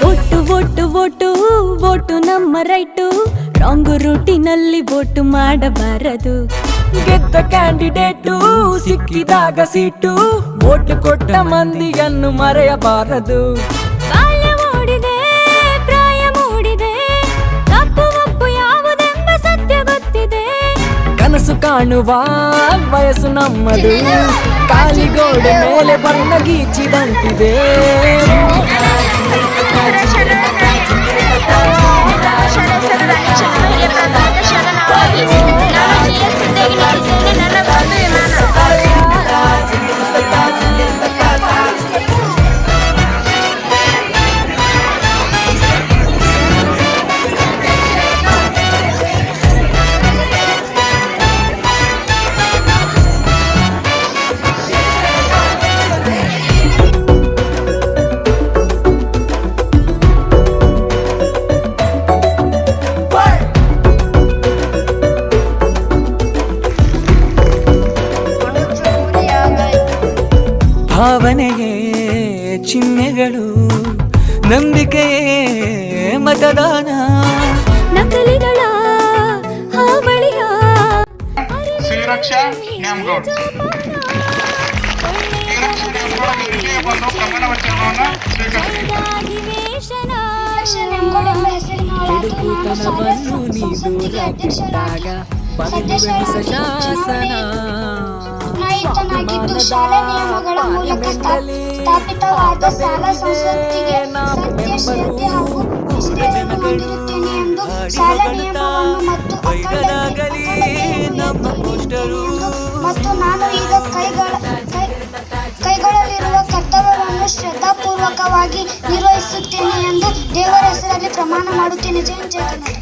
Vote vote vote vote ನಮ್ಮ right, wrong ರೂಟಿನಲ್ಲಿ vote ಮಾಡಬಾರದು. ಗೆದ್ದ ಕ್ಯಾಂಡಿಡೇಟು ಸಿಕ್ಕಿದಾಗ ಸೀಟು, ವೋಟು ಕೊಟ್ಟ ಮಂದಿಯನ್ನು ಮರೆಯಬಾರದು. ಬಾಲ್ಯ ಮೂಡಿದೆ, ಪ್ರಾಯ ಮೂಡಿದೆ, ತಪ್ಪು ಒಪ್ಪು ಯಾವುದೆಂಬ ಸತ್ಯ ಗೊತ್ತಿದೆ. ಕನಸು ಕಾಣುವ ವಯಸ್ಸು ನಮ್ಮದು, ಕಾಲಿಗೋಡೆ ಮೇಲೆ ಬಣ್ಣ ಗೀಚಿದಂತಿದೆ. ಭಾವನೆಯೇ ಚಿಹ್ನೆಗಳು, ನಂಬಿಕೆಯೇ ಮತದಾನ. ನಕಲಿಗಳ ಹಾವಳಿಯ ಶ್ರೀರಕ್ಷಾ ನ್ಯಾಮಗೌಡ್ ಬಂದು ಪ್ರಮಾಣ ವಚನವನ್ನು ನಾಯಕನಾಗಿದ್ದು ಶಾಲಾ ನಿಯಮಗಳ ಮೂಲಕ ಸ್ಥಾಪಿತವಾದ ಶಾಲಾ ಸಂಸ್ಕೃತಿಗೆ ಸತ್ಯ, ಶ್ರದ್ಧೆ ಹಾಗೂ ನಿಷ್ಠೆಯನ್ನು ಹೊಂದಿರುತ್ತೇನೆ ಎಂದು ಶಾಲಾ ನಿಯಮವನ್ನು ಮತ್ತು ಮತ್ತು ನಾನು ಈಗ ಕೈಗೊಳ್ಳಲಿರುವ ಕರ್ತವ್ಯವನ್ನು ಶ್ರದ್ಧಾಪೂರ್ವಕವಾಗಿ ನಿರ್ವಹಿಸುತ್ತೇನೆ ಎಂದು ದೇವರ ಹೆಸರಲ್ಲಿ ಪ್ರಮಾಣ ಮಾಡುತ್ತೇನೆ. ಜೈ ಜಗನ್ನಾಥ.